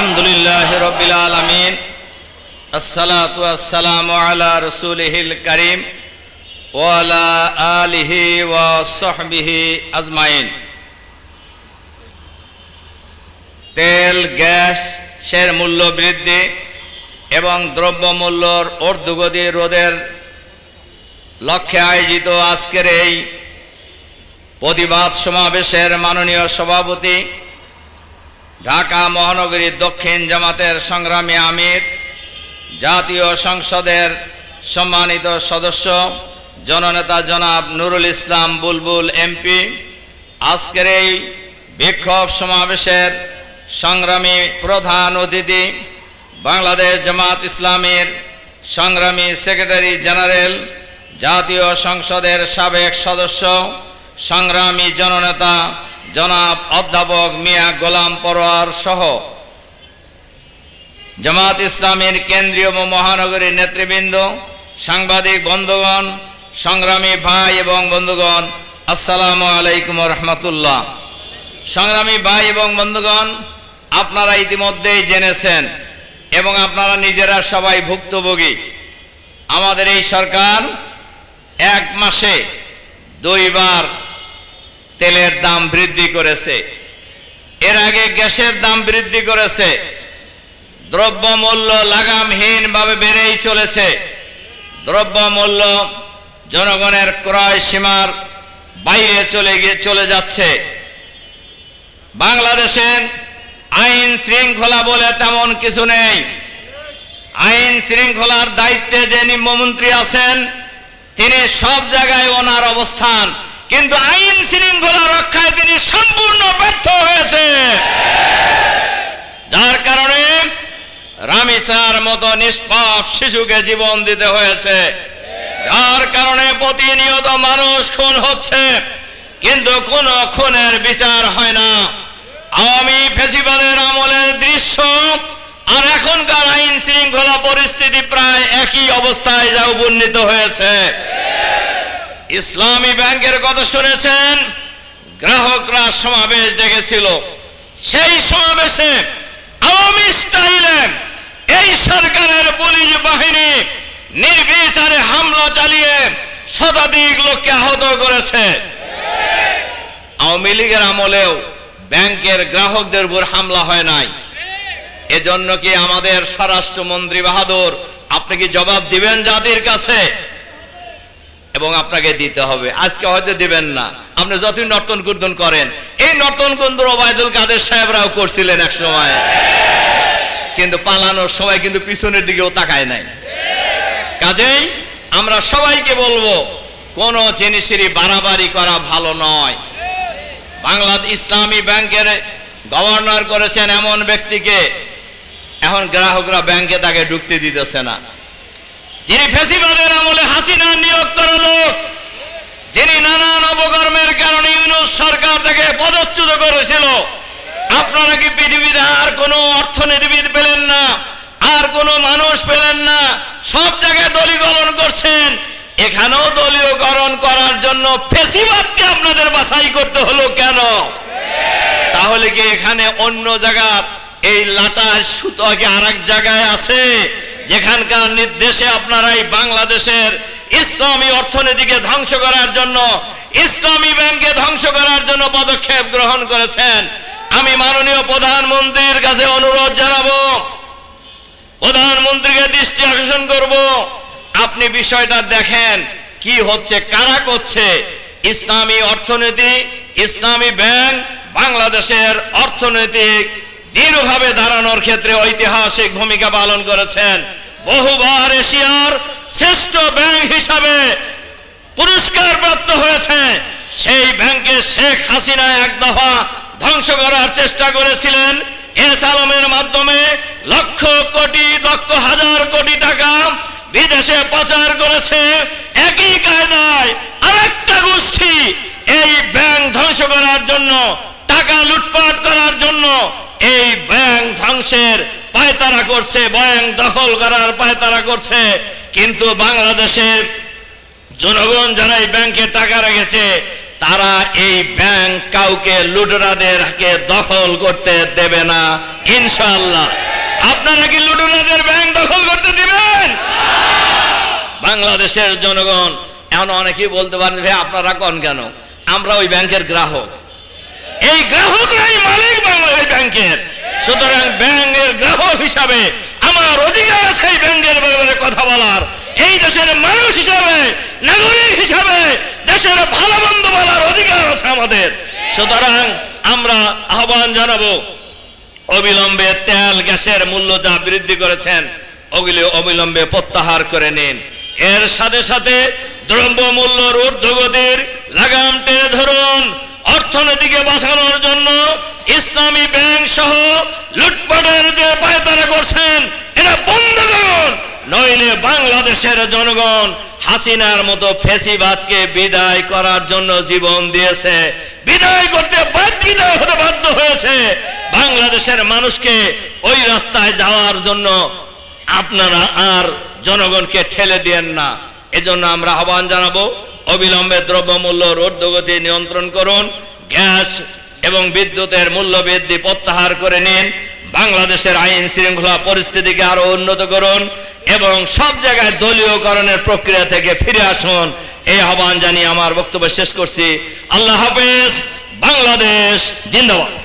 আলহামদুলিল্লাহি রাব্বিল আলামিন আসসালাতু ওয়াসসালামু আলা রাসূলিহিল কারীম ওয়া আলা আলিহি ওয়া সাহবিহি আজমাইন। তেল গ্যাসের মূল্য বৃদ্ধি এবং দ্রব্যমূল্যর ঊর্ধ্বগতি রোধের লক্ষ্যে আয়োজিত আজকের এই প্রতিবাদ সমাবেশের মাননীয় সভাপতি, ঢাকা মহানগরী দক্ষিণ জামাতের সংগ্রামী আমির, জাতীয় সংসদের সম্মানিত সদস্য জননেতা জনাব নুরুল ইসলাম বুলবুল এমপি, আজকের এই বিক্ষোভ সমাবেশের সংগ্রামী প্রধান অতিথি, বাংলাদেশ জামাত ইসলামীর সংগ্রামী সেক্রেটারি জেনারেল, জাতীয় সংসদের সাবেক সদস্য সংগ্রামী জননেতা জনাব অধ্যাপক মিয়া গোলাম পরোয়ার সহ জামাত ইসলামীর কেন্দ্রীয় ও মহানগরীর নেতৃবৃন্দ, সাংবাদিক বন্ধুগণ, সংগ্রামী ভাই এবং বন্ধুগণ, আসসালামু আলাইকুম রহমতুল্লাহ। সংগ্রামী ভাই এবং বন্ধুগণ, আপনারা ইতিমধ্যেই জেনেছেন এবং আপনারা নিজেরা সবাই ভুক্তভোগী। আমাদের এই সরকার এক মাসে 2 বার তেলের দাম বৃদ্ধি করেছে, এর আগে গ্যাসের দাম বৃদ্ধি করেছে। দ্রব্যমূল্য লাগামহীনভাবে বেড়েই চলেছে। দ্রব্যমূল্য জনগণের ক্রয় সীমার বাইরে চলে যাচ্ছে। বাংলাদেশে আইন শৃঙ্খলা বলে তেমন কিছু নেই। আইন শৃঙ্খলার দায়িত্বে যে নিম্নমন্ত্রী আছেন তিনি সব জায়গায় ওনার অবস্থান, কিন্তু আইন শৃঙ্খলা রক্ষায় তিনি সম্পূর্ণ ব্যর্থ হয়েছে। যার কারণে রামিসার মতো নিষ্পাপ শিশুকে জীবন দিতে হয়েছে। যার কারণে প্রতিনিয়ত মানুষ খুন হচ্ছে, কিন্তু কোনো খুনের বিচার হয় না। আওয়ামী ফ্যাসিবাদের আমলের দৃশ্য আর এখনকার আইন শৃঙ্খলা পরিস্থিতি প্রায় একই অবস্থায় যা উপনীত হয়েছে। ইসলামী ব্যাংকের কথা শুনেছেন, গ্রাহকরা সমাবেশ ডেকেছিল। সেই সমাবেশে আওয়ামী স্টাইলে এই সরকারের পুলিশ বাহিনী নির্বিচারে হামলা চালিয়ে শতাধিক লোককে আহত করেছে। আওয়ামী লীগের আমলেও ব্যাংকের গ্রাহকদের উপর হামলা হয় নাই। এজন্য কি আমাদের স্বরাষ্ট্রমন্ত্রী বাহাদুর, আপনি কি জবাব দিবেন জাতির কাছে? এবং আপনাকে দিতে হবে। আজকে হয়তো দিবেন না, আপনি যতই নর্তন কুর্দন করেন। এই নর্তন কুর্দন ওবায়দুল কাদের সাহেবরাও করছিলেন এক সময়, কিন্তু পালানোর সময় কিন্তু পিছনের দিকেও তাকায় নাই। কাজেই আমরা সবাইকে বলবো, কোন জিনিসেরই বাড়াবাড়ি করা ভালো নয়। বাংলাদেশ ইসলামী ব্যাংকের গভর্নর করেছেন এমন ব্যক্তিকে, এখন গ্রাহকরা ব্যাংকে তাকে ঢুকতে দিতেছে না। যিনি ফ্যাসিবাদের আমলে হাসিনা নিয়োগ করা লোক, যিনি নানান অপকর্মের কারণে ইউনূস সরকার থেকে পদচ্যুত করেছিল। আপনারা কি পৃথিবীতে আর কোনো অর্থনীতিবিদ পেলেন না, আর কোনো মানুষ পেলেন না? সব জায়গায় দলীয়করণ করছেন, এখানেও দলীয়করণ করার জন্য ফ্যাসিবাদকে আপনাদের বাছাই করতে হলো কেন? তাহলে কি এখানে অন্য জায়গার এই লাটার সুতো কি আর এক জায়গায় আছে, যেখানকার নির্দেশে আপনারা এই বাংলাদেশের ইসলামী অর্থনীতিকে ধ্বংস করার জন্য, ইসলামী ব্যাংকে ধ্বংস করার জন্য পদক্ষেপ গ্রহণ করেছেন? আমি মাননীয় প্রধানমন্ত্রীর কাছে অনুরোধ জানাবো, প্রধানমন্ত্রীকে দৃষ্টি আকর্ষণ করব, আপনি বিষয়টা দেখেন কি হচ্ছে, কারা করছে। ইসলামী অর্থনীতি, ইসলামী ব্যাংক বাংলাদেশের অর্থনৈতিক দৃঢ়ভাবে দাঁড়ানোর ক্ষেত্রে ঐতিহাসিক ভূমিকা পালন করেছেন। বহুবার এশিয়ার শ্রেষ্ঠ ব্যাংক হিসাবে পুরস্কার প্রাপ্ত হয়েছে। সেই ব্যাংকে শেখ হাসিনা এক দফা ধ্বংস করার চেষ্টা করেছিলেন। এস আলমের মাধ্যমে লক্ষ কোটি, লক্ষ হাজার কোটি টাকা বিদেশে পাচার করেছে। একই কায়দায় আরেকটা গোষ্ঠী এই ব্যাংক ধ্বংস করার জন্য, টাকা লুটপাট করার জন্য এই ব্যাংক ধ্বংসের পায়তারা করছে, ব্যাংক দখল করার পায়তারা করছে। কিন্তু বাংলাদেশের জনগণ যারা এই ব্যাংকে টাকা রেখেছে তারা এই ব্যাংক কাউকে লুটেরাদেরকে দখল করতে দেবে না ইনশাআল্লাহ। আপনারা কি লুটেরাদের ব্যাংক দখল করতে দিবেন? বাংলাদেশের জনগণ এখন অনেকেই বলতে পারেন ভাই আপনারা কোন কেন, আমরা ওই ব্যাংকের গ্রাহক, এই গ্রাহকরাই মালিক বাংলাদেশ ব্যাংকের। সুতরাং ব্যাংকের গ্রাহক হিসাবে আমার অধিকার আছে এই ব্যাংকের ব্যাপারে কথা বলার, এই দেশের মানুষ হিসাবে, নাগরিক হিসাবে দেশের ভালো মন্দ বলার অধিকার আছে আমাদের। সুতরাং আমরা আহ্বান জানাবো, অবিলম্বে তেল গ্যাসের মূল্য যা বৃদ্ধি করেছেন ওগুলি অবিলম্বে প্রত্যাহার করে নিন। এর সাথে সাথে দ্রব্য মূল্যর ঊর্ধ্বগতির লাগাম টেনে ধরুন। অর্থনীতিকে বাঁচানোর জন্য ইসলামী ব্যাংক সহ লুটপাটের যে পায়তারা করছেন এটা বন্ধ করুন, নইলে বাংলাদেশের জনগণ হাসিনার মতো ফ্যাসিবাদকে বিদায় করার জন্য জীবন দিয়েছে, বিদায় হতে বাধ্য হয়েছে। বাংলাদেশের মানুষকে ওই রাস্তায় যাওয়ার জন্য আপনারা আর জনগণকে ঠেলে দিয়েন না। এজন্য আমরা আহ্বান জানাবো, অবিলম্বে দ্রব্যমূল্যর ঊর্ধ্বগতি নিয়ন্ত্রণ করুন, গ্যাস এবং বিদ্যুতের মূল্য বৃদ্ধি প্রত্যাহার করে নিন, বাংলাদেশের আইন শৃঙ্খলা পরিস্থিতিকে আরো উন্নত করুন এবং সব জায়গায় দলীয়করণের প্রক্রিয়া থেকে ফিরে আসুন। এই আহ্বান জানিয়ে আমার বক্তব্য শেষ করছি। আল্লাহ হাফেজ। বাংলাদেশ জিন্দাবাদ।